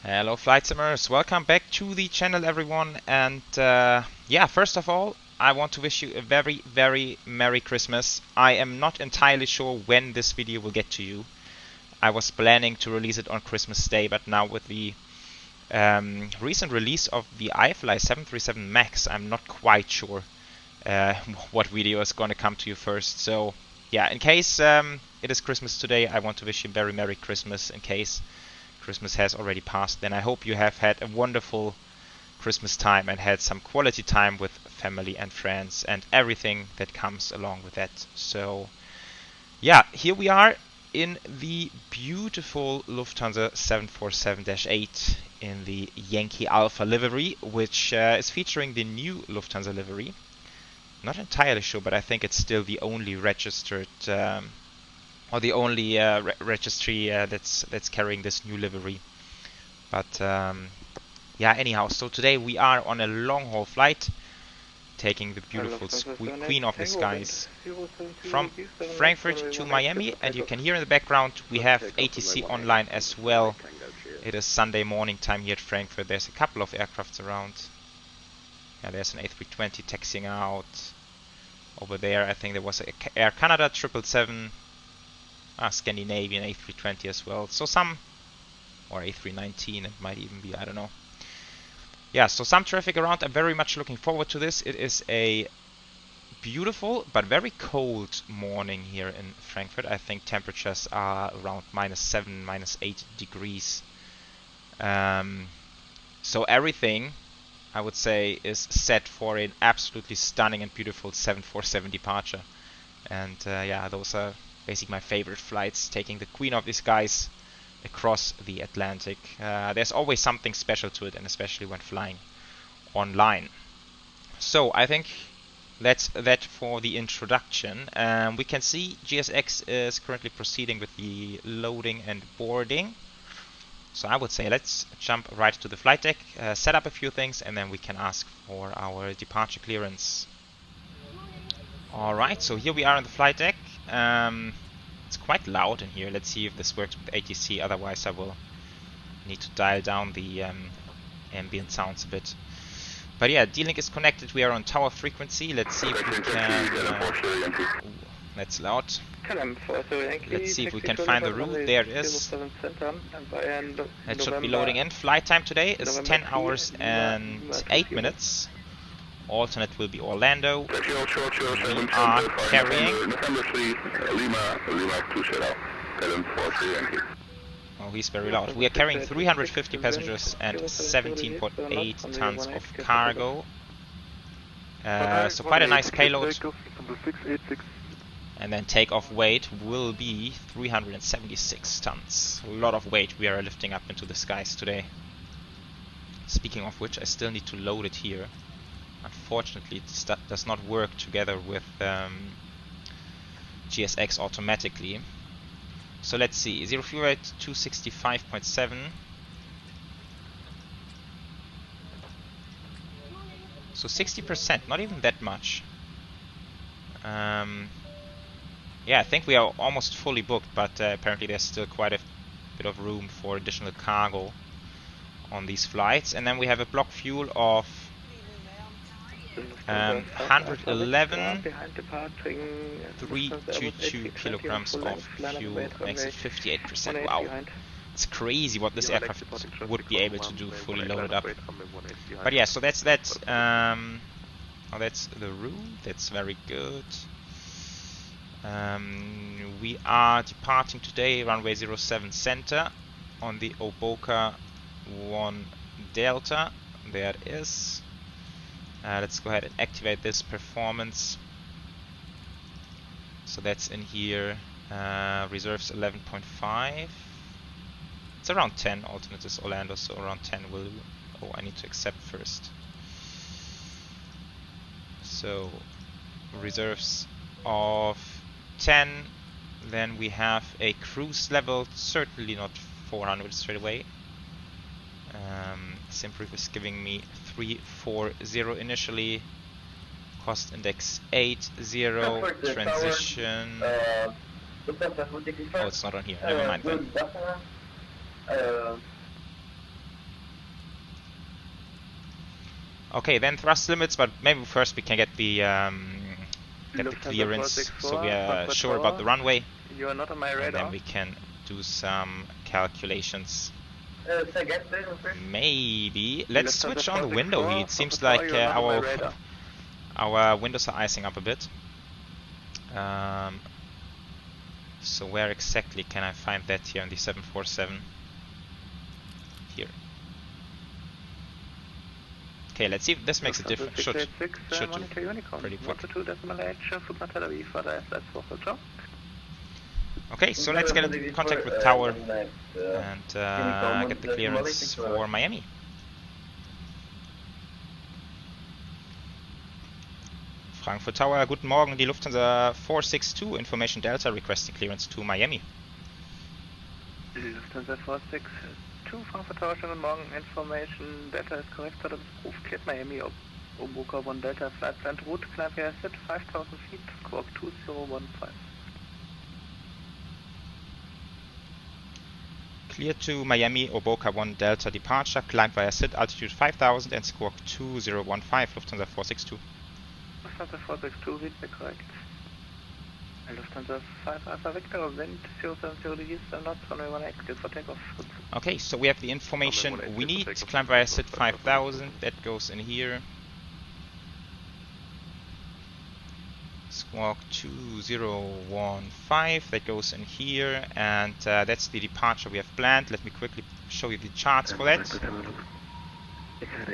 Hello flight simmers, welcome back to the channel everyone, and yeah, first of all I want to wish you a very Merry Christmas. I am not entirely sure when this video will get to you. I was planning to release it on Christmas Day, but now with the recent release of the iFly 737 MAX, I'm not quite sure what video is going to come to you first. So yeah, in case it is Christmas today, I want to wish you a very Merry Christmas. In case Christmas has already passed, then I hope you have had a wonderful Christmas time and had some quality time with family and friends and everything that comes along with that. So yeah, here we are in the beautiful Lufthansa 747-8 in the Yankee Alpha livery, which is featuring the new Lufthansa livery. Not entirely sure, but I think it's still the only registered or the only registry that's carrying this new livery. But yeah, anyhow, so today we are on a long-haul flight, taking the beautiful Queen of the Skies from Frankfurt to Miami, and you can hear in the background we have ATC online as well. It is Sunday morning time here at Frankfurt. There's a couple of aircrafts around. Yeah, there's an A320 taxiing out. Over there I think there was a Air Canada 777, Scandinavian A320 as well. So some, or A319 it might even be, I don't know. Yeah, so some traffic around. I'm very much looking forward to this. It is a beautiful but very cold morning here in Frankfurt. I think temperatures are around -7, -8 degrees. So everything, I would say, is set for an absolutely stunning and beautiful 747 departure. And yeah, those are basically my favorite flights, taking the Queen of the Skies across the Atlantic. There's always something special to it, and especially when flying online. So I think that's that for the introduction. We can see GSX is currently proceeding with the loading and boarding. So I would say let's jump right to the flight deck, set up a few things, and then we can ask for our departure clearance. Alright, so here we are on the flight deck. It's quite loud in here. Let's see if this works with ATC, otherwise I will need to dial down the ambient sounds a bit. But yeah, D-Link is connected. We are on tower frequency. Let's see if we can... that's loud. Let's see if we can find the route. There it is. That should be loading in. Flight time today is 10 hours and 8 minutes. Alternate will be Orlando. We are carrying... Oh, he's very loud. We are carrying 350 passengers and 17.8 tons of cargo. So quite a nice payload. And then takeoff weight will be 376 tons. A lot of weight we are lifting up into the skies today. Speaking of which, I still need to load it here. Unfortunately, it does not work together with GSX automatically. So let's see, 0 fuel rate 265.7. So 60%, not even that much. Yeah, I think we are almost fully booked, but apparently there's still quite a bit of room for additional cargo on these flights. And then we have a block fuel of 111, 322 kilograms of fuel, makes it 58%. Wow, it's crazy what this aircraft would be able to do fully loaded up. But yeah, so that's that. Oh, that's the route. That's very good. We are departing today runway 07 center on the Oboka 1 Delta. There it is. Let's go ahead and activate this performance. So that's in here. Reserves 11.5. It's around 10. Alternate is Orlando, so around 10 will... Oh, I need to accept first. So reserves of 10. Then we have a cruise level, certainly not 400 straight away. SimProof is giving me 340 initially. Cost index 80. Transition. Oh, it's not on here. Never mind then. Okay, then thrust limits, but maybe first we can get the clearance, so we are sure about the runway. You are not on my radar. And then we can do some calculations. Maybe let's switch on the window heat. Seems like our windows are icing up a bit. So where exactly can I find that here on the 747? Here. Okay, let's see if this makes a difference. Should do. Pretty good. Okay, so let's get in contact with Tower and get the clearance for Miami. Frankfurt Tower, guten Morgen, die Lufthansa 462, Information Delta, requesting clearance to Miami. Lufthansa 462, Frankfurt Tower, schönen Morgen, Information Delta is correct, for the proof, cleared Miami, Obuka 1 Delta, flight plan route, climb via set 5,000 feet, squawk 2015. Clear to Miami, Oboka 1 Delta departure, climb via SID, altitude 5000 and squawk 2015, Lufthansa 462. Lufthansa 462, read the correct. Lufthansa 5 Alpha Victor, wind 070 degrees, not runway 18, clear for takeoff. Okay, so we have the information we need. Climb via SID 5000, that goes in here. Squawk 2015, that goes in here, and that's the departure we have planned. Let me quickly show you the charts for that,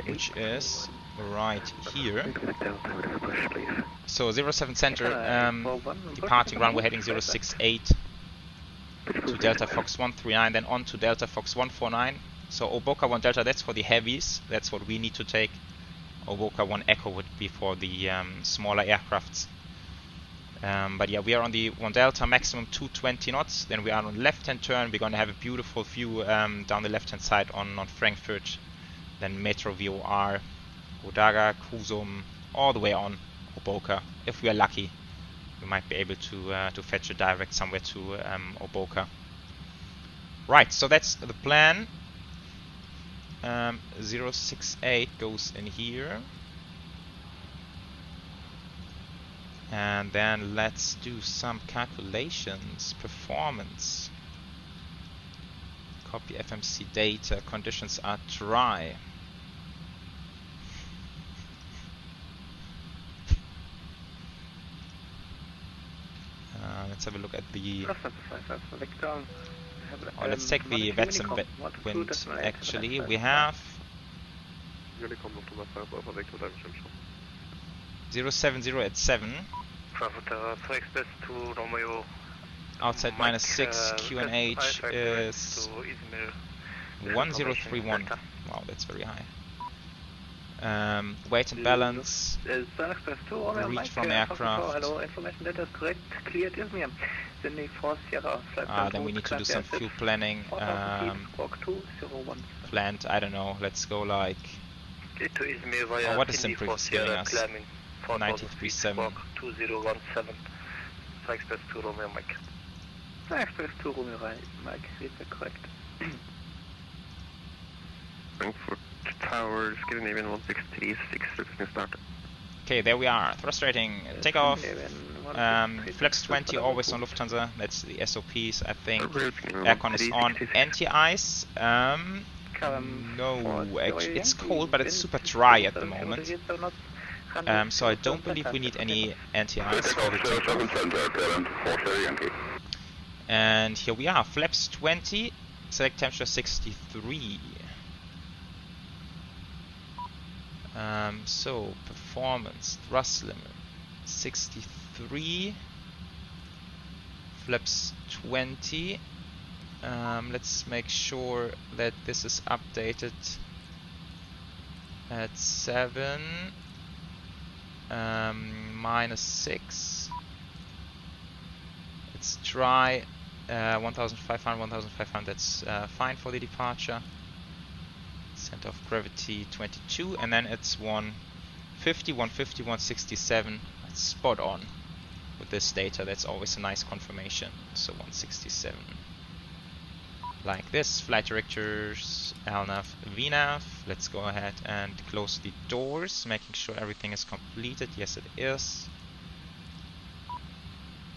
which is right here. So 07 center, departing runway heading 068 to Delta Fox 139, then on to Delta Fox 149. So Oboka 1 Delta, that's for the heavies, that's what we need to take. Oboka 1 Echo would be for the smaller aircrafts. But yeah, we are on the 1 Delta, maximum 220 knots. Then we are on the left-hand turn. We're going to have a beautiful view down the left-hand side on Frankfurt. Then Metro VOR, Godaga, Kusum, all the way on Oboka. If we are lucky, we might be able to fetch a direct somewhere to Oboka. Right, so that's the plan. 068 goes in here. And then let's do some calculations. Performance. Copy FMC data. Conditions are dry. Let's have a look at the... Oh, let's take the VATSIM wind. Actually, we have 070 at 7. Outside -6, QNH is 1031. Wow, that's very high. Weight and balance, reach from aircraft. Then we need to do some fuel planning. Planned, I don't know, let's go like... Oh, what is Simpref giving us? 93.7. 2017. Express 2 Romeo Mike. Express 2 Romeo Mike, read the correct. Frankfurt Tower, Scandinavian 1636, requesting start. Okay, there we are. Thrust rating, takeoff. Flaps 20 always on Lufthansa. That's the SOPs, I think. Aircon is on. Anti-ice. No, actually, it's cold, but it's super dry at the moment. So I don't believe we need any anti-ice for the takeoff. And here we are, flaps 20, select temperature 63. So performance, thrust limit 63, flaps 20. Let's make sure that this is updated at 7. -6. Let's try 1500, 1500, that's fine for the departure. Center of gravity 22, and then it's 150, 150, 167. That's spot on with this data. That's always a nice confirmation. So 167. like this. Flight directors, LNAV, VNAV. Let's go ahead and close the doors, making sure everything is completed. Yes, it is.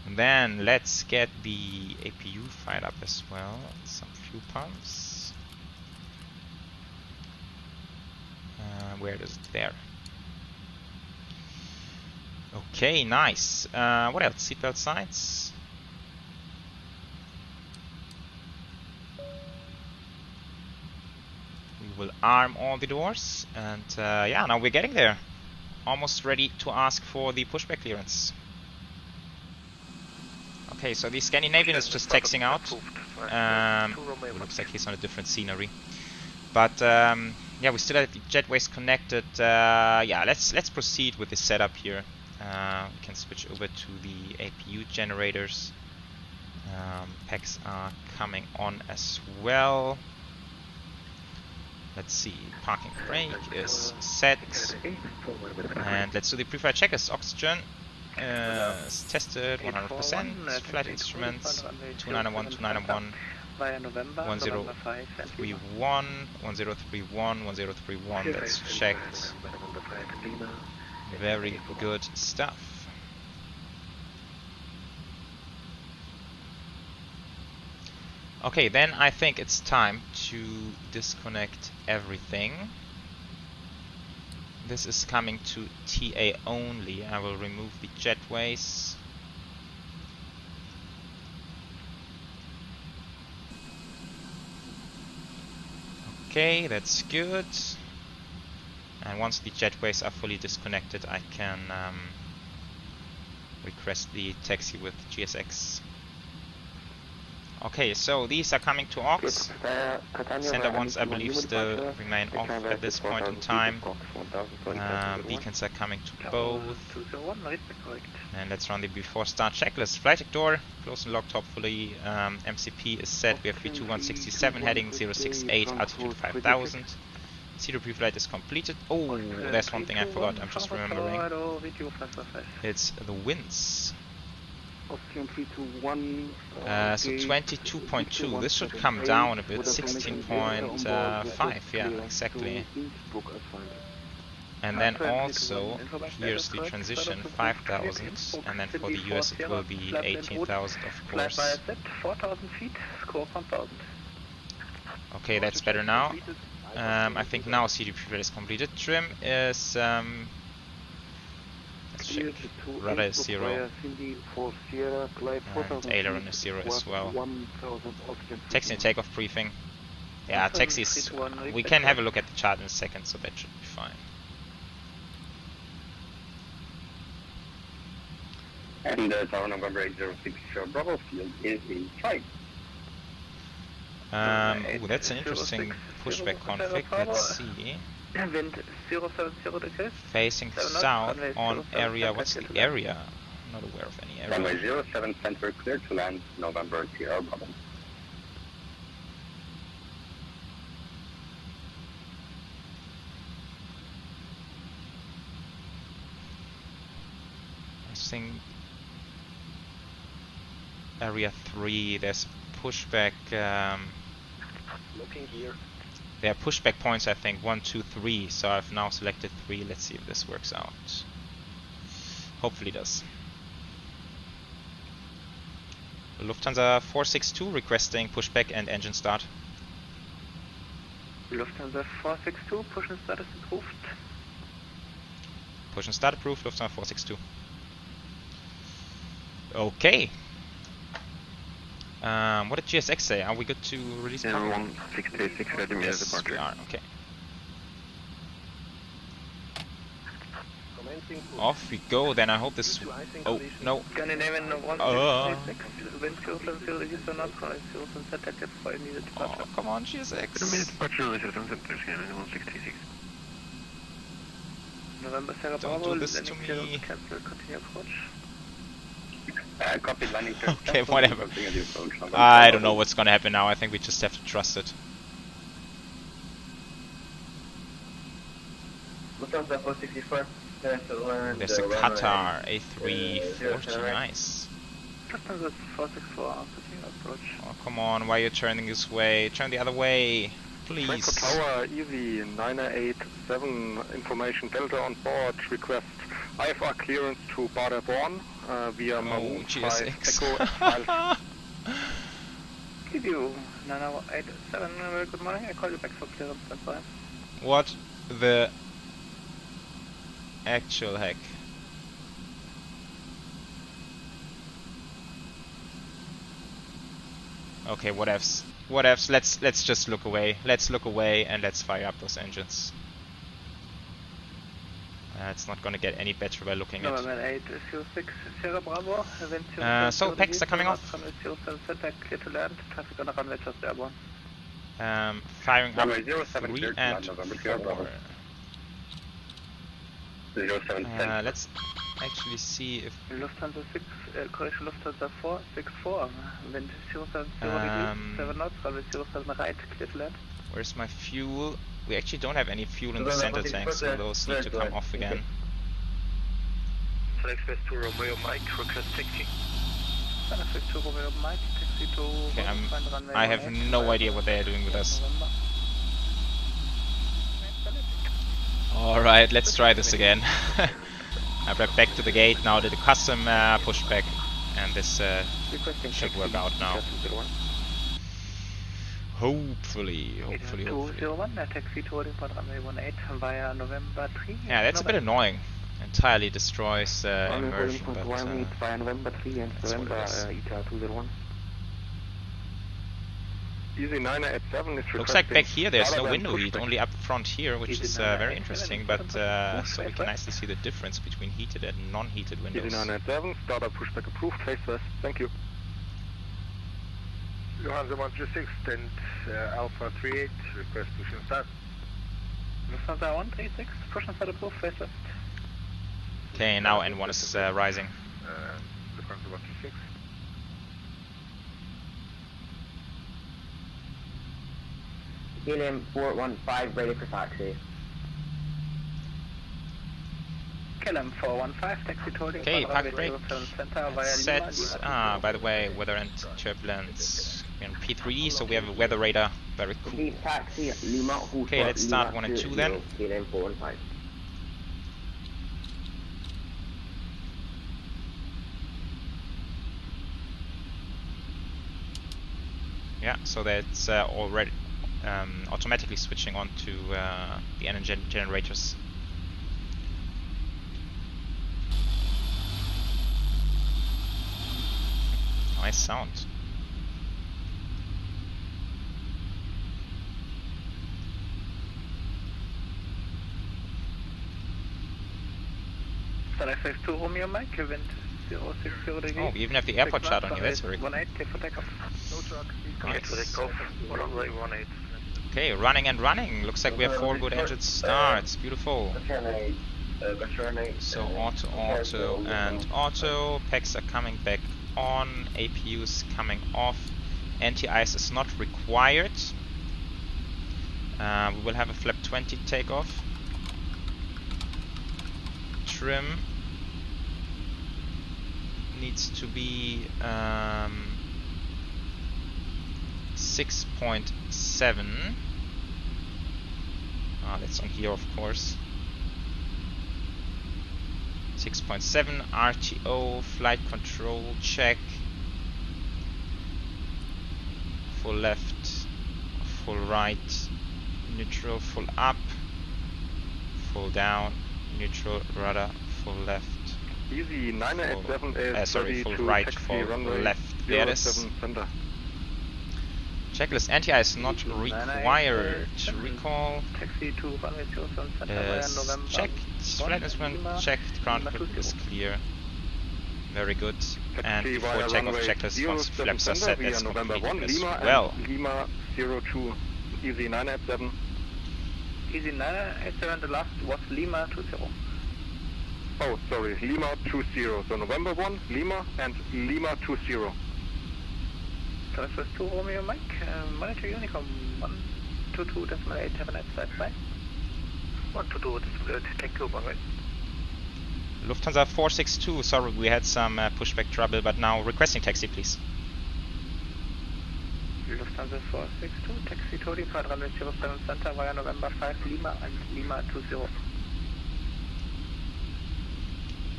And then let's get the APU fired up as well. Some fuel pumps. Where is it? There. Okay, nice. What else? Seatbelt signs. We will arm all the doors, and yeah, now we're getting there. Almost ready to ask for the pushback clearance. Okay, so the Scandinavian is just taxiing out. Looks like he's on a different scenery. But yeah, we still have the jetways connected. Yeah, let's proceed with the setup here. We can switch over to the APU generators. Packs are coming on as well. Let's see, parking brake is set. And let's do the pre-flight checkers. Oxygen is tested 100%. Flight instruments 291, 291. 1031, 1031, 1031. That's checked. Very good stuff. Okay, then I think it's time to disconnect everything. This is coming to TA only. I will remove the jetways. Okay, that's good. And once the jetways are fully disconnected, I can request the taxi with GSX. Okay, so these are coming to AUX. Sender ones, I believe, still remain off at this point in time. Beacons are coming to both. And let's run the before start checklist. Flight deck door, close and locked hopefully. MCP is set. We have V2167 heading 068, altitude 5000. Zero pre-flight is completed. Oh, there's one thing I forgot, I'm just remembering. It's the winds. So 22.2, this should come down a bit, 16.5, yeah, exactly. And then also, here's the transition, 5,000, and then for the US it will be 18,000 of course. Okay, that's better now. I think now CD pre-flight is completed. Trim is let's check. Rudder is 0. And aileron is 0 as well. Taxi and takeoff briefing. Yeah, taxis. We can have a look at the chart in a second, so that should be fine. And Tower November 806 Bravo field is in sight. Ooh, that's an interesting pushback config. Let's see. Wind 070 degrees. Facing south on area. What's the area? I'm not aware of any area. Runway 07 center clear to land November Sierra Bravo. I think area 3. There's pushback. Looking here. There are pushback points, I think, 1, 2, 3, so I've now selected 3. Let's see if this works out. Hopefully it does. Lufthansa 462 requesting pushback and engine start. Lufthansa 462, push and start is approved. Push and start approved, Lufthansa 462. Okay. What did GSX say? Are we good to release power? 166 ready immediate departure. We are, okay. Off we go, then I hope this... Oh, no. Scandinavian 166, wind 070 east or not, runway 07 set active for immediate departure. Oh, come on, GSX. Immediate departure, runway 07 center, Scandinavian 166. November Sierra Don't Bravo, do this to landing clearance me. cancel, continue approach. Copy landing. Okay, whatever. I don't know what's gonna happen now. I think we just have to trust it. Lufthansa 464. There's a Qatar A340, nice. Lufthansa 464, continuing approach. Oh, come on, why are you turning this way? Turn the other way, please. Frankfurt Tower, easy 987, information Delta on board, request IFR clearance to Paderborn via Maroon 5 GSX. Echo F5. Give you 987, good morning, I call you back for clearance, that's fine. What the actual heck? Okay, whatevs. Whatevs, let's just look away. Let's look away and let's fire up those engines. It's not gonna get any better by looking at. So packs are coming off. Firing up 3 and 4. Let's actually see if Lufthansa 6, correction Lufthansa 464, wind 070 degrees, 7 knots, runway 07 right, clear to land. where's my fuel? We actually don't have any fuel in the center tank, so those need to come off again. Select West 2 Romeo Mike, request taxi. Select West 2 Romeo Mike, taxi to Okay, I have no idea what they are doing with us. Alright, let's try this again. I brought back to the gate, now did a custom pushback, and this should work out now. Hopefully. 201, taxi to holding point runway 18 via November 3. Yeah, that's a bit annoying. Entirely destroys immersion, but via November 3 and that's what it is. ETA 201. Easy 987 is Looks like back here there's no window heat, only up front here, which is very interesting, but so we can nicely see the difference between heated and non-heated windows. Easy 987, startup pushback approved, face west, thank you. Lufthansa 136, stand Alpha 38, request push and start. Lufthansa 136, push and start approved, face west. Okay, now N1 is rising. Lufthansa 136. Helium 415 ready for taxi. KLM 415, taxi to holding Okay, point park runway brake. 07 center via Set. Lima. By the way, weather and turbulence. We're in P3D, so we have a weather radar. Very cool. Complete taxi, Lima Hotel. Okay, let's start 1 and 2 then. KLM 415. Yeah, so that's already automatically switching on to the engine generators. Nice sound. Select West 2 Romeo Mike, wind 060 degrees. Oh, we even have the airport chart on here, that's very cool. 18, clear for takeoff. Nice. Runway 18. Okay, running and running. Looks like we have 4 good engine starts. Beautiful. So auto, and auto. Packs are coming back on. APU is coming off. Anti-ice is not required. We will have a flap 20 takeoff. Trim needs to be 6.7. That's on here, of course. 6.7 RTO, flight control check. Full left, full right, neutral, full up, full down, neutral, rudder, full left. Easy 987 is sorry, full to right, taxi full runway left. There it is. 07 center. Checklist anti-ice not required. Recall. Taxi to runway 07 center via November. Checked. Flight instrument checked. Ground equipment is clear. Very good. And Taxi before via takeoff runway checklist, once 07 flaps are center set, via that's November 1 completed as Lima well. and Lima 02. Easy 987. Easy 987, the last was Lima 20. Oh, sorry, Lima 20. So November 1, Lima and Lima 20. Select West 2 Romeo Mike, monitor Unicom 122.8, have a nice flight, bye. 122.8, thank you, bye. Lufthansa 462, sorry, we had some pushback trouble, but now requesting taxi, please. Lufthansa 462, taxi to departure runway 07 center via November 5 Lima and Lima 20.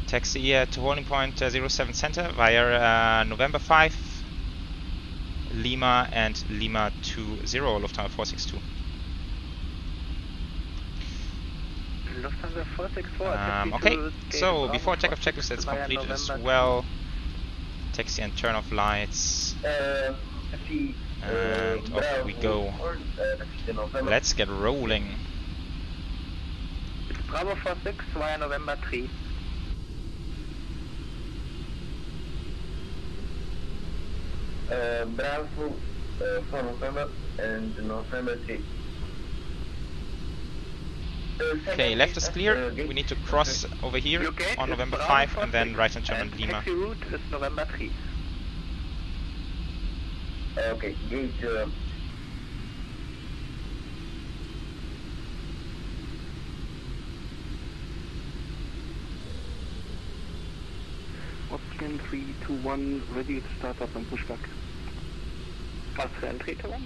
Taxi to holding point 07 center via November 5 Lima and Lima 20, Lufthansa 462. Lufthansa 464. Okay, so before takeoff checklist, let's complete it as well. Taxi and turn off lights. And off we go. Let's get rolling. It's Bravo 46 via November 3. Bravo for November and November 3. Okay, left is clear. We need to cross over here on November 5 and then right and turn on Lima. Taxi route is November 3. Okay, gate Austrian 321, ready to start up and pushback. Austrian 321.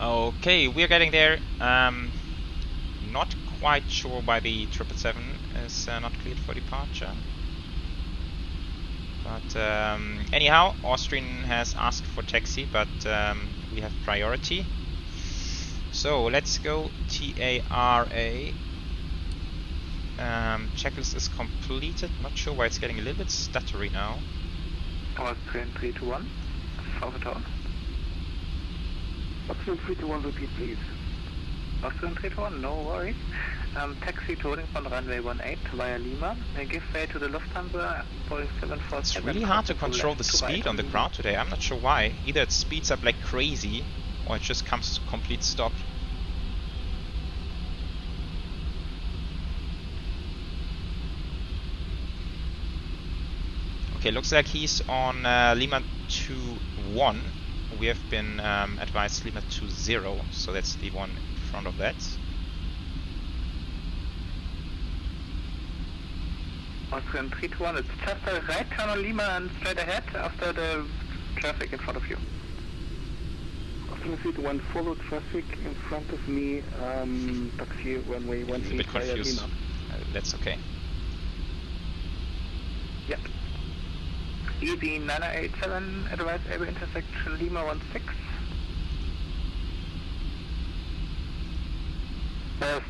Okay, we're getting there. Not quite sure why the 777 is not cleared for departure. But anyhow, Austrian has asked for taxi, but we have priority. So let's go TARA. Checklist is completed. Not sure why it's getting a little bit stuttery now. Austrian 321. South Tower. Austrian 321, repeat please. Austrian 321, no worries. Taxi to holding on runway 18 via Lima. Give way to the Lufthansa Boeing 747. It's really hard to control the speed on the ground today. I'm not sure why. Either it speeds up like crazy, or it just comes to complete stop. Okay, looks like he's on Lima 21. We have been advised Lima 20, so that's the one in front of that. Austrian 321, it's just a right turn on Lima and straight ahead after the traffic in front of you. Austrian 321, follow traffic in front of me, taxi runway 18 He's a bit via confused. Lima. That's okay. Yep. EV 987, advise able intersection Lima 16.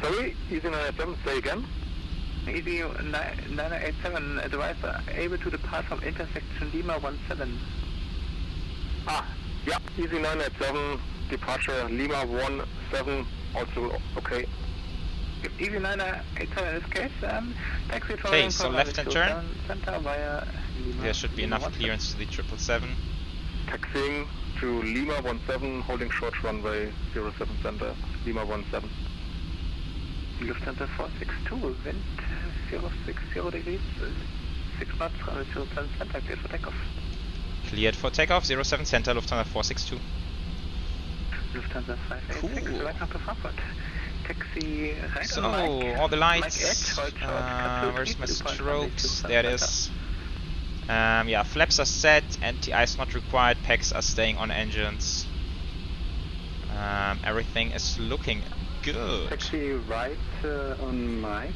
Sorry, easy 987, say again. EV 987, advise able to depart from intersection Lima 17. Yeah, easy 987, departure Lima 17, also okay. EV 987 in this case, taxi to Okay, so left and turn. Center via Lima. There should be enough clearance to the 777. Taxiing to Lima 17, holding short runway 07 center, Lima 17. Lufthansa 462, wind 060 degrees, 6 knots, runway 07 center, cleared for takeoff. Cleared for takeoff, 07 center, Lufthansa 462. Lufthansa 586, Cool. welcome to Frankfurt. Taxi right So, on Mike. all the lights, Mike 8, hold short, where's my complete, strokes? 07 There it is. Yeah, flaps are set, anti-ice not required, packs are staying on engines. Everything is looking good. Taxi right on Mike,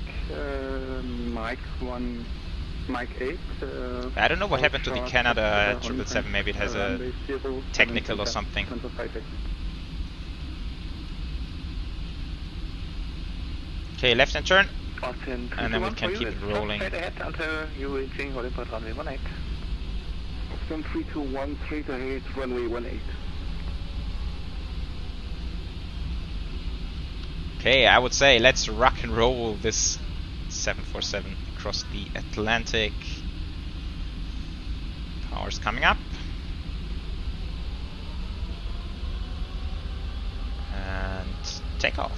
Mike 8. I don't know what happened to the Canada 777, maybe it has a technical or something. Okay, left and turn, Austrian and then we 321 can for keep you, it it's rolling. straight ahead until you reaching holding point runway 18. Austrian 321, straight ahead, runway 18. Okay, I would say let's rock and roll this 747 across the Atlantic. Power's coming up. And take off.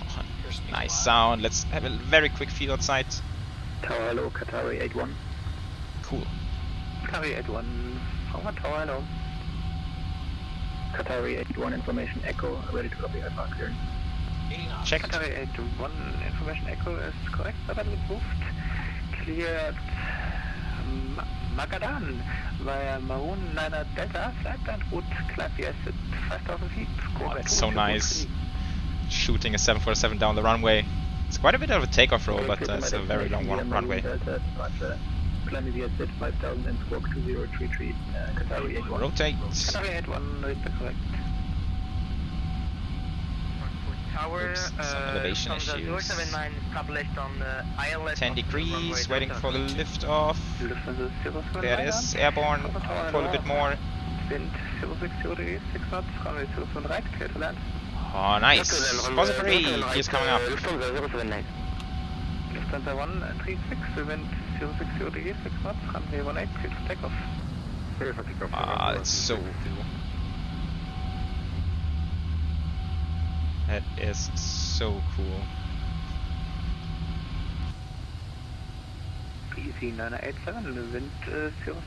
Oh, nice sound. Let's have a very quick feel outside. Tower hello, Qatari 81. Cool. Qatari 81, forward tower hello. Qatari 81 information echo, ready to copy IFR clearance. Checked. Qatari 81 information echo is correct, but approved. Cleared Magadan via Maroon 9 Delta, flight and route climb the asset 5,000 feet. Oh, that's so nice. Shooting a 747 down the runway. It's quite a bit of a takeoff roll, but it's a very long runway. Climbing the asset 5,000 and squawk 2033, Qatari 81. Rotate. Qatari 81, read the correct. Tower, Oops, some elevation from the issues. 079 established on the ILS 10 degrees, waiting for the lift off. Lufthansa 079. There it is, airborne, pull a bit more. Wind 060 degrees, 6 knots, runway 0 right, clear to land. Oh, nice. Positive read, he's coming up. Lufthansa 136, wind 060 degrees, 6 knots, runway 18, clear to takeoff. Ah, that's so cool. That is so cool. PEC 987, wind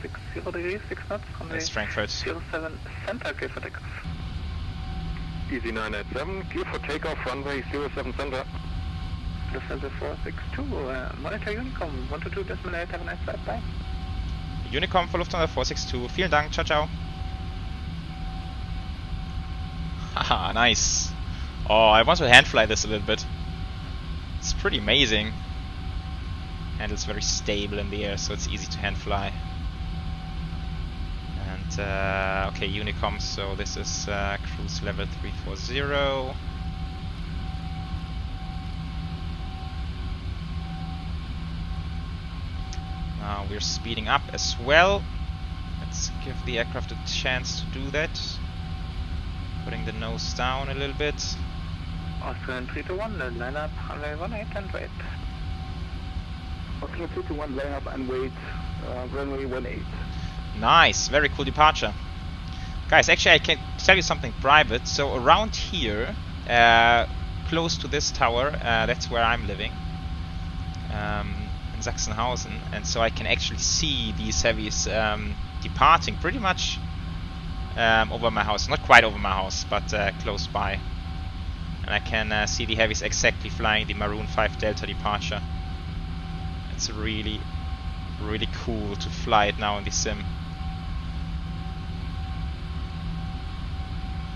060 degrees, 6 knots, runway That's Frankfurt. 07 center, clear for takeoff. Easy 987, clear for takeoff, runway 07 center. Lufthansa 462, monitor Unicom 122.8, have a nice flight, bye. Unicom for Lufthansa 462. Vielen Dank, ciao ciao. Haha, nice. Oh, I want to hand fly this a little bit. It's pretty amazing. Handle's very stable in the air, so it's easy to hand fly. And okay, Unicom, so this is cruise level 340. Now we're speeding up as well. Let's give the aircraft a chance to do that. Putting the nose down a little bit. Austrian 321, line up, runway 18 and wait. Austrian 321, line up and wait, runway 18. Nice, very cool departure. Guys, actually I can tell you something private. So around here, close to this tower, that's where I'm living. In Sachsenhausen, and so I can actually see these heavies departing pretty much over my house. Not quite over my house, but close by. And I can see the heavies exactly flying the Maroon 5 Delta departure. It's really, really cool to fly it now in the sim.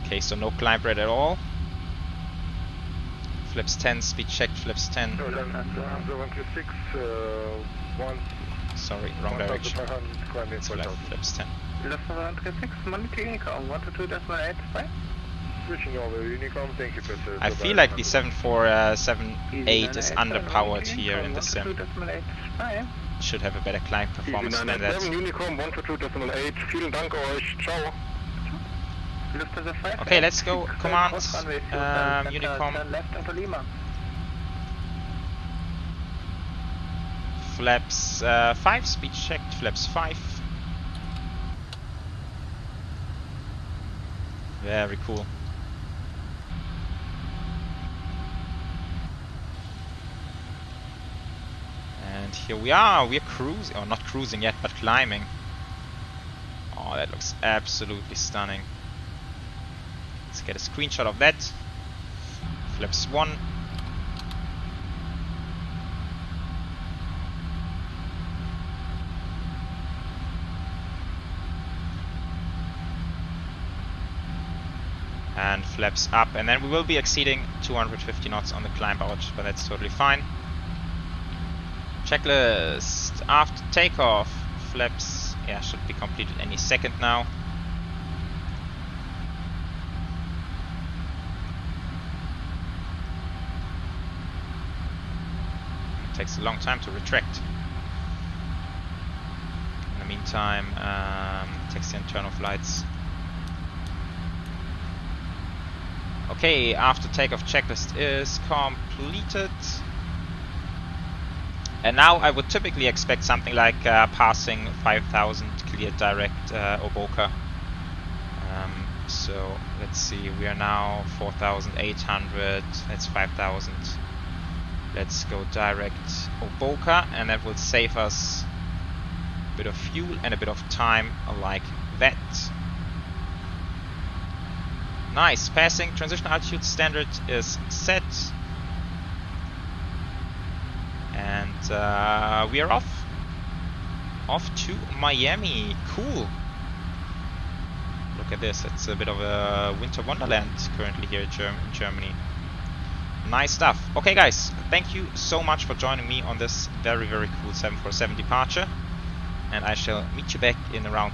Okay, so no climb rate at all. Flaps 10, speed checked, flaps 10. Sorry, wrong direction. Let's fly flaps 10. Lufthansa 136, monitor Unicom 122.8, bye. Switching over Unicom, thank you for I feel like the 7478 is underpowered here in the sim. 122.8, bye. Should have a better climb performance than that. Unicom 122.8, vielen Dank euch, ciao. Lufthansa 5. Okay, let's go. Command, Unicom. Left onto Lima. Flaps 5, speed checked, flaps 5. Very cool. And here we are, we're cruising, or not cruising yet, but climbing. Oh, that looks absolutely stunning. Let's get a screenshot of that. Flaps 1. And flaps up, and then we will be exceeding 250 knots on the climb out, but that's totally fine. Checklist after takeoff. Flaps, yeah, should be completed any second now. It takes a long time to retract. In the meantime, takes the internal flights. Okay, after takeoff checklist is completed. And now I would typically expect something like passing 5,000 cleared direct Oboka. So let's see, we are now 4,800, that's 5,000. Let's go direct Oboka, and that will save us a bit of fuel and a bit of time like that. Nice. Passing transition altitude standard is set. And we are off. Off to Miami. Cool. Look at this. It's a bit of a winter wonderland currently here in Germany. Nice stuff. Okay guys, thank you so much for joining me on this very, very cool 747 departure. And I shall meet you back in around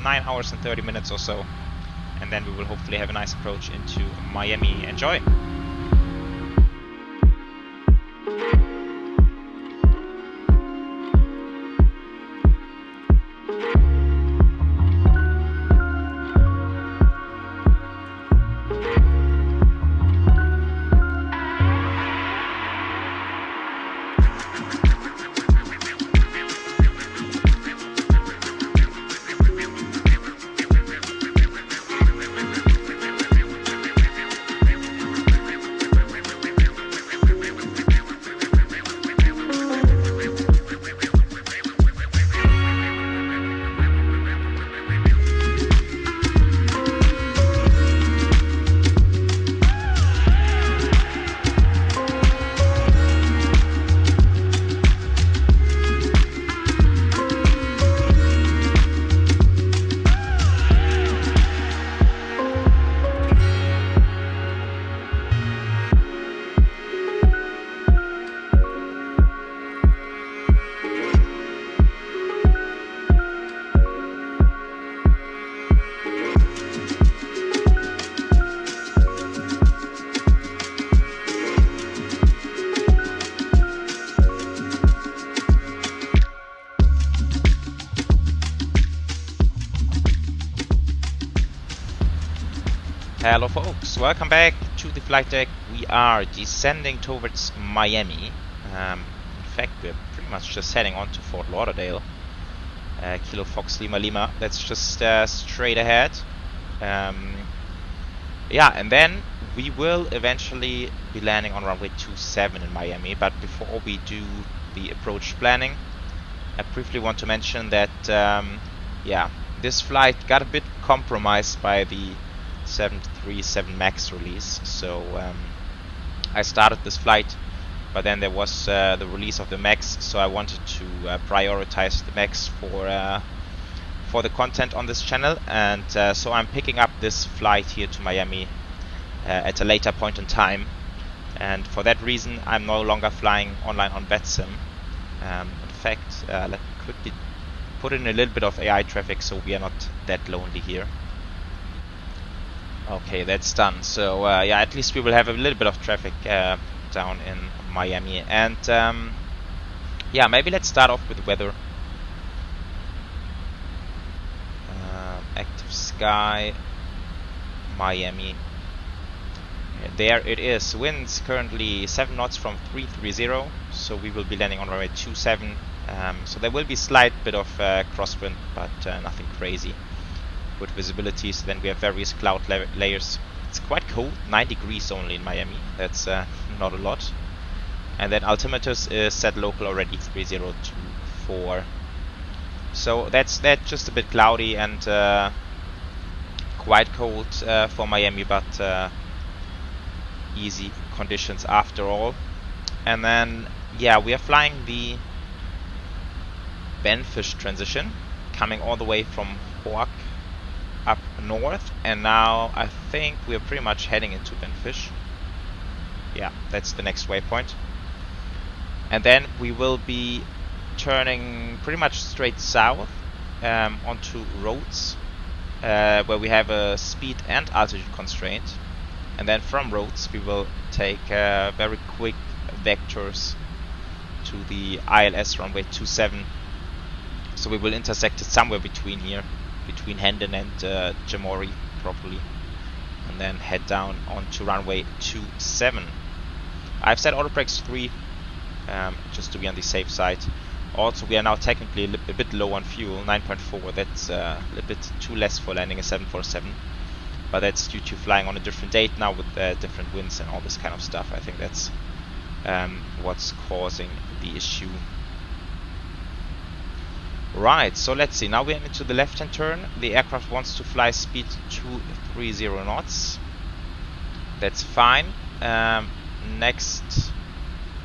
9 hours and 30 minutes or so. And then we will hopefully have a nice approach into Miami. Enjoy! Hello folks, welcome back to the flight deck. We are descending towards Miami. In fact, we're pretty much just heading on to Fort Lauderdale. Kilo Fox Lima Lima, that's just straight ahead. Yeah, and then we will eventually be landing on runway 27 in Miami. But before we do the approach planning, I briefly want to mention that yeah, this flight got a bit compromised by the 737 MAX release. So I started this flight, but then there was the release of the MAX, so I wanted to prioritize the MAX for the content on this channel, and so I'm picking up this flight here to Miami at a later point in time, and for that reason I'm no longer flying online on VATSIM. In fact, let me quickly put in a little bit of AI traffic so we are not that lonely here. Okay, that's done. So yeah, at least we will have a little bit of traffic down in Miami. And yeah, maybe let's start off with weather. Active sky, Miami. There it is. Winds currently 7 knots from 330. So we will be landing on runway 27. So there will be slight bit of crosswind, but nothing crazy. Good visibility. So then we have various cloud layers. It's quite cold, 9 degrees only in Miami. That's not a lot. And then altimeters is set local already, 3024. So that's just a bit cloudy and quite cold for Miami, but easy conditions after all. And then yeah, we are flying the Benfish transition, coming all the way from Hawk up north, and now I think we're pretty much heading into Benfish. Yeah, that's the next waypoint. And then we will be turning pretty much straight south onto Rhodes, where we have a speed and altitude constraint. And then from Rhodes we will take very quick vectors to the ILS runway 27. So we will intersect it somewhere between here, between Hendon and Jamori probably, and then head down onto runway 27. I've set AURBX 3 just to be on the safe side. Also, we are now technically a bit low on fuel, 9.4. That's a little bit too less for landing a 747, but that's due to flying on a different date now with different winds and all this kind of stuff. I think that's what's causing the issue. Right, so let's see. Now we're into the left-hand turn. The aircraft wants to fly speed 230 knots. That's fine. Next,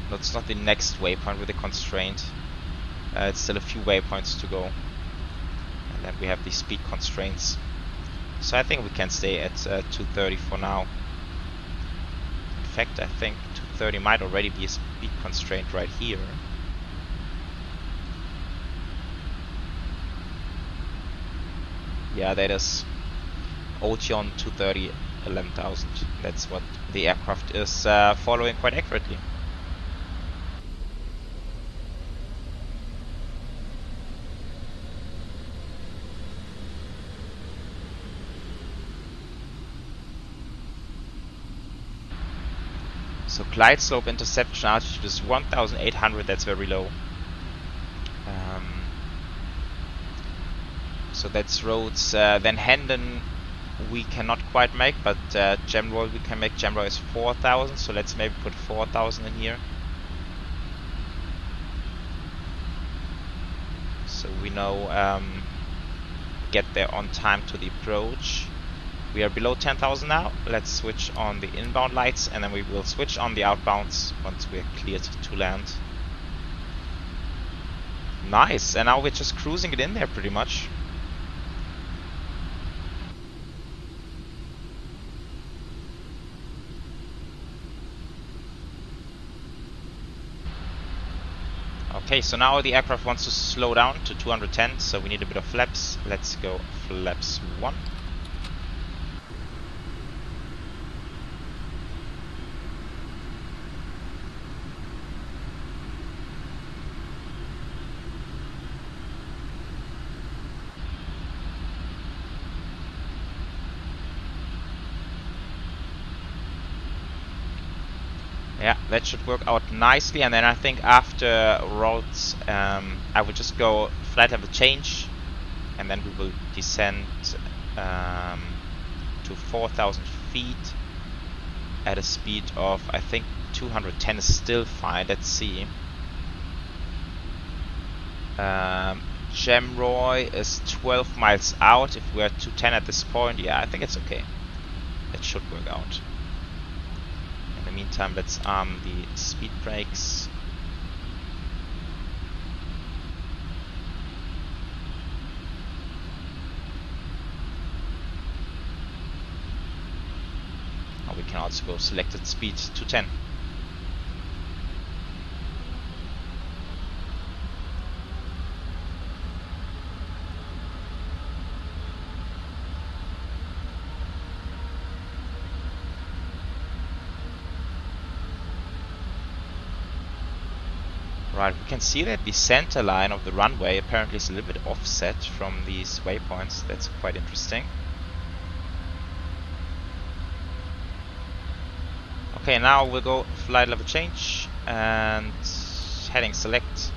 no, it's not the next waypoint with the constraint. It's still a few waypoints to go, and then we have the speed constraints. So I think we can stay at 230 for now. In fact, I think 230 might already be a speed constraint right here. Yeah, that is Otion 230 11,000. That's what the aircraft is following quite accurately. So glide slope interception altitude is 1,800. That's very low. So that's roads. Then Hendon we cannot quite make, but Gemroy we can make. Gemroy is 4,000, so let's maybe put 4,000 in here. So we know get there on time to the approach. We are below 10,000 now. Let's switch on the inbound lights, and then we will switch on the outbounds once we are cleared to land. Nice, and now we're just cruising it in there pretty much. Okay, so now the aircraft wants to slow down to 210, so we need a bit of flaps. Let's go flaps 1. Yeah, that should work out nicely, and then I think after roads I will just go flight level change, and then we will descend to 4,000 feet at a speed of, I think 210 is still fine. Let's see. Gemroy is 12 miles out. If we are 210 at this point, yeah, I think it's okay. That should work out. In the meantime, let's arm the speed brakes. Now we can also go selected speed 210. Right, we can see that the center line of the runway apparently is a little bit offset from these waypoints. That's quite interesting. Okay, now we'll go flight level change and heading select.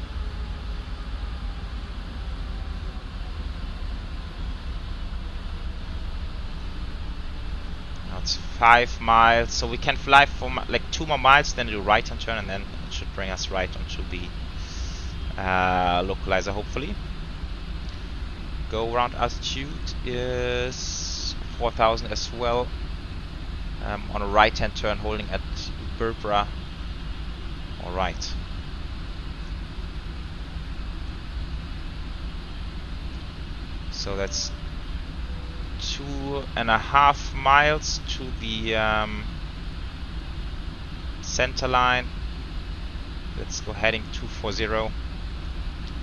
Now it's 5 miles, so we can fly for like 2 more miles, then do right hand turn, and then it should bring us right onto the localizer, hopefully. Go around altitude is 4,000 as well. On a right hand turn, holding at Berbera. Alright. So that's 2.5 miles to the center line. Let's go heading 240,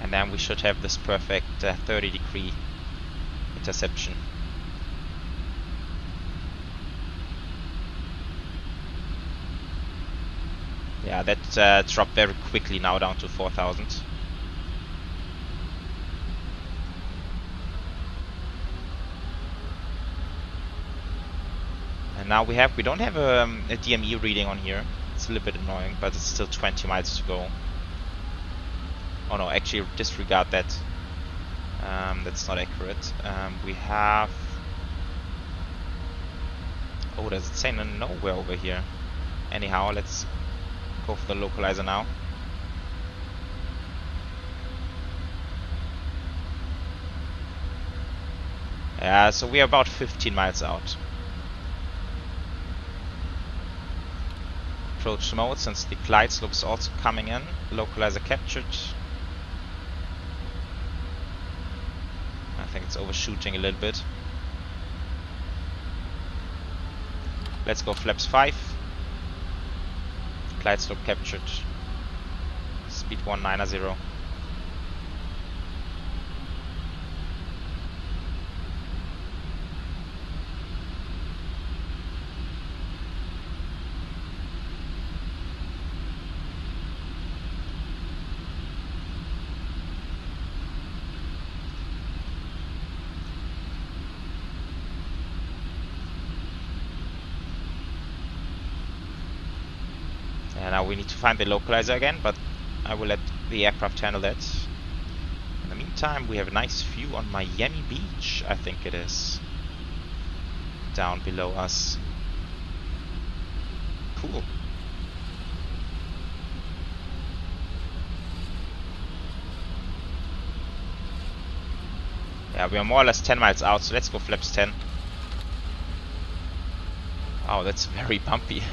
and then we should have this perfect 30-degree interception. Yeah, that dropped very quickly now down to 4,000. And now we don't have a DME reading on here. It's a little bit annoying, but it's still 20 miles to go. Oh no, actually disregard that. That's not accurate. We have... Oh, does it say nowhere over here? Anyhow, let's go for the localizer now. Yeah, so we are about 15 miles out. approach mode since the glide slope is also coming in. Localizer captured. I think it's overshooting a little bit. Let's go flaps 5. Glide slope captured. Speed 190. And now we need to find the localizer again, but I will let the aircraft handle that. In the meantime, we have a nice view on Miami Beach, I think it is. Down below us. Cool. Yeah, we are more or less 10 miles out, so let's go flaps 10. Wow, that's very bumpy.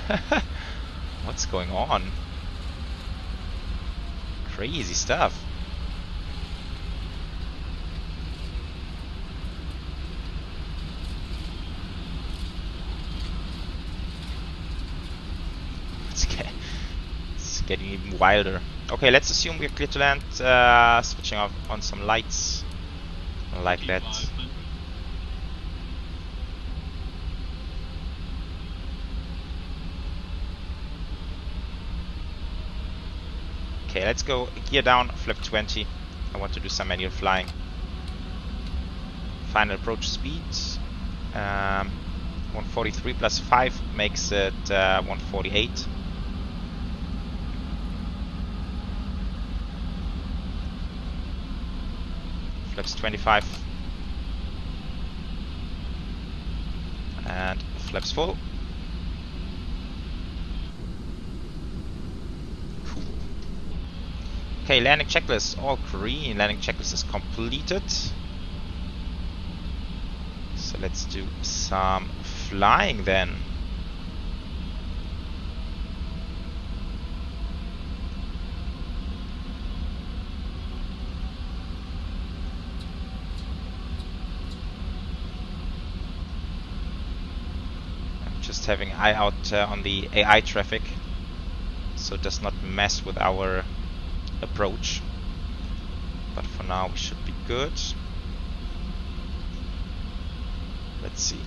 What's going on? Crazy stuff. It's getting even wilder. Okay, let's assume we're clear to land. Switching off on some lights. Like that. Okay, let's go gear down, flip 20. I want to do some manual flying. Final approach speed. 143 plus 5 makes it 148. Flaps 25. And flaps full. Okay, landing checklist, all green. Landing checklist is completed. So let's do some flying then. I'm just having an eye out on the AI traffic, so it does not mess with our approach, but for now we should be good. Let's see.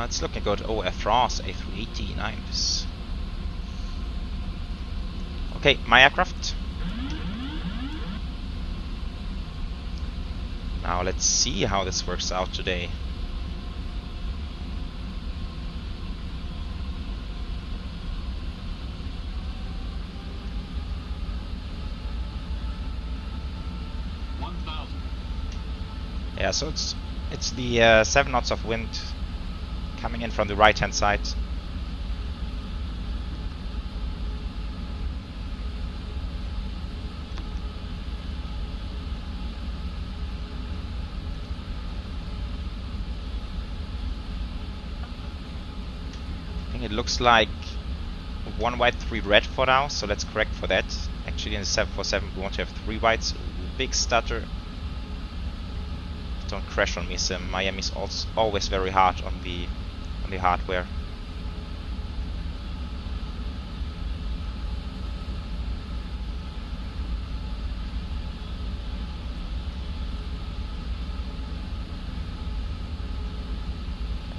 It's looking good. Oh, Air France A380, nice. Okay, my aircraft. Now let's see how this works out today. Yeah, so it's the 7 knots of wind coming in from the right hand side. I think it looks like 1 white, 3 red for now, so let's correct for that. Actually in the 747 we want to have 3 whites. Big stutter. Don't crash on me, Sim. Miami's always very hard on the hardware.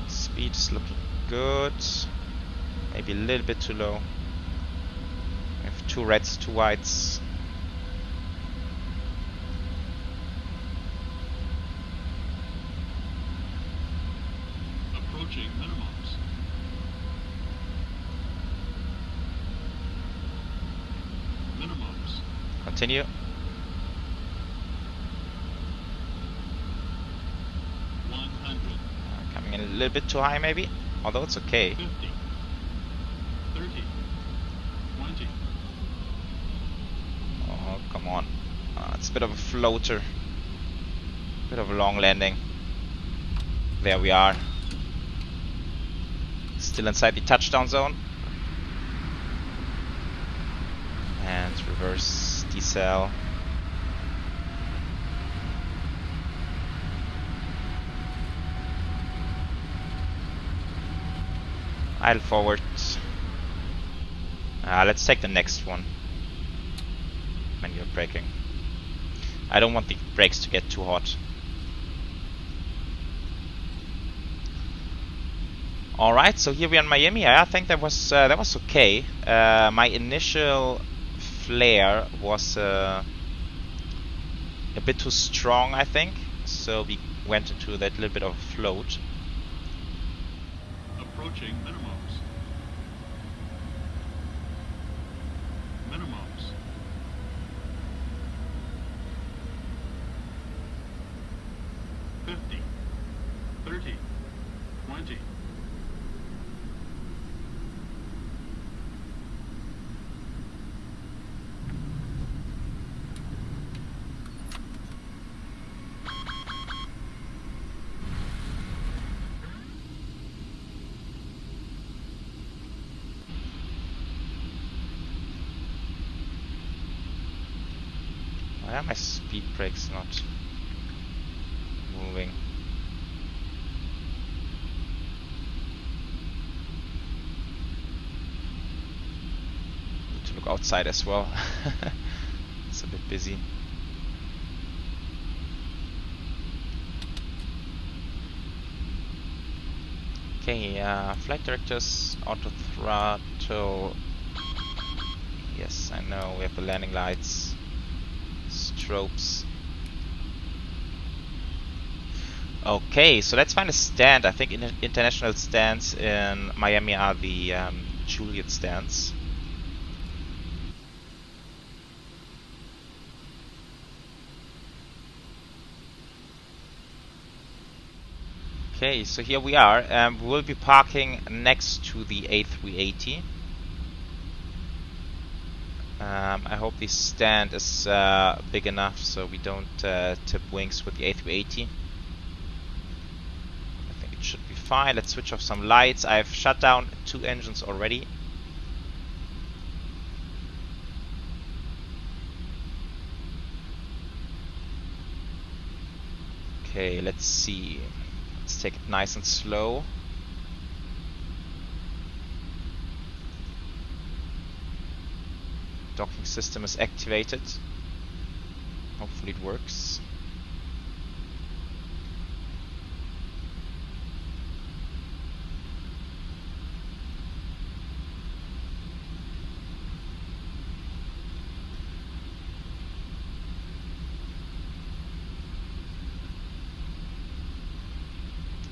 Speed is looking good. Maybe a little bit too low. We have 2 reds, 2 whites. Approaching minimums. Minimums. Continue. 100. Coming in a little bit too high maybe, although it's okay. 50. 30. 20. Oh, come on. It's a bit of a floater. Bit of a long landing. There we are. Still inside the touchdown zone. And reverse decel. Idle forward. Let's take the next one. Manual braking. I don't want the brakes to get too hot. Alright, so here we are in Miami. I think that was okay. My initial flare was a bit too strong, I think. So we went into that little bit of a float. Approaching minimums. Minimums. $50, $30, $20. Why are my speed brakes not moving? Need to look outside as well. It's a bit busy. Okay, flight directors, auto throttle. Yes, I know, we have the landing lights. Strobes. Okay, so let's find a stand. I think international stands in Miami are the Juliet stands. Okay, so here we are. We will be parking next to the A380. I hope this stand is big enough so we don't tip wings with the A380. I think it should be fine. Let's switch off some lights. I've shut down 2 engines already. Okay, let's see. Let's take it nice and slow. Docking system is activated. Hopefully it works.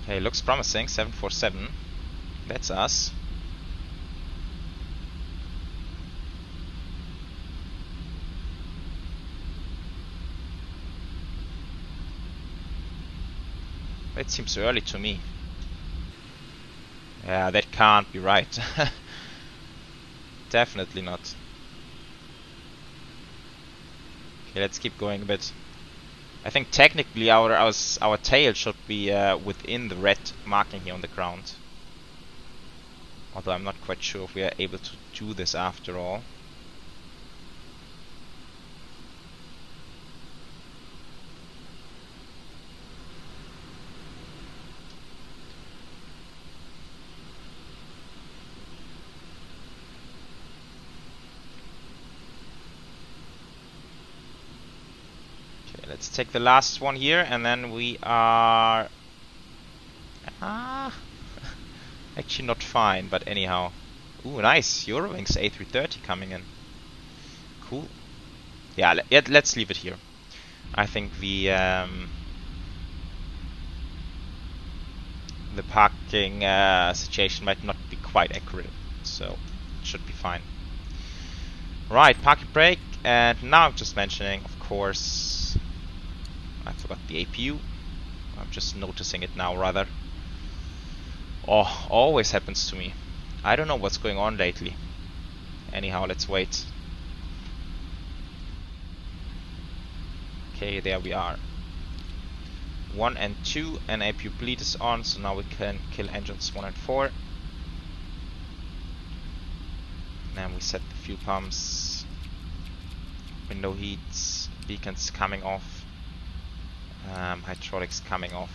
Okay, looks promising. 747. That's us. It seems early to me. Yeah, that can't be right. Definitely not. Okay, let's keep going a bit. I think technically our tail should be within the red marking here on the ground. Although I'm not quite sure if we are able to do this after all. Let's take the last one here, and then we are actually not fine, but anyhow. Ooh, nice Eurowings A330 coming in. Cool. Yeah, let's leave it here. I think the parking situation might not be quite accurate, so it should be fine. Right, parking brake, and now I'm just mentioning, of course, I forgot the APU. I'm just noticing it now, rather. Oh, always happens to me. I don't know what's going on lately. Anyhow, let's wait. Okay, there we are. 1 and 2, and APU bleed is on, so now we can kill engines 1 and 4. And we set the fuel pumps, window heats, beacons coming off, hydraulics coming off,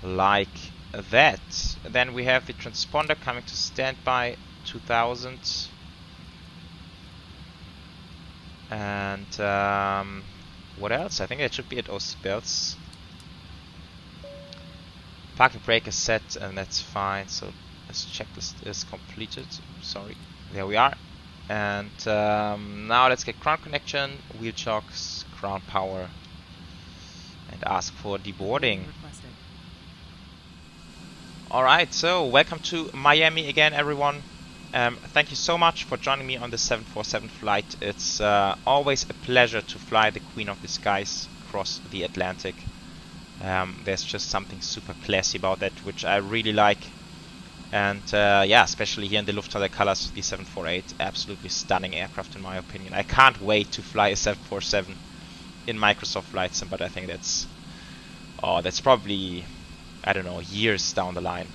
like that. Then we have the transponder coming to standby 2000, and what else? I think that should be at OC belts. Parking brake is set, and that's fine. So this checklist is completed. Sorry, there we are. And now let's get ground connection, wheel chocks, ground power, and ask for deboarding. Alright, so welcome to Miami again, everyone. Thank you so much for joining me on the 747 flight. It's always a pleasure to fly the Queen of the Skies across the Atlantic. There's just something super classy about that, which I really like. And yeah, especially here in the Lufthansa colors, the 748, absolutely stunning aircraft in my opinion. I can't wait to fly a 747 in Microsoft Flight Sim, but I think that's probably, I don't know, years down the line,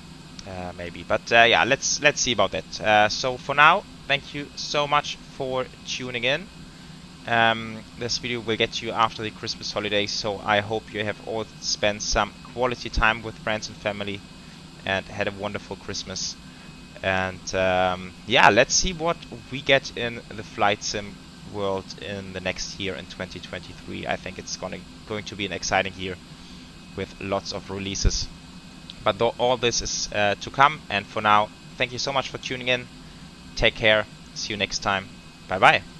maybe. But yeah, let's see about that. So for now, thank you so much for tuning in. This video will get to you after the Christmas holidays, so I hope you have all spent some quality time with friends and family and had a wonderful Christmas. And yeah, let's see what we get in the flight sim world in the next year in 2023. I think it's going to be an exciting year with lots of releases. But all this is to come, and for now, thank you so much for tuning in. Take care. See you next time. Bye bye.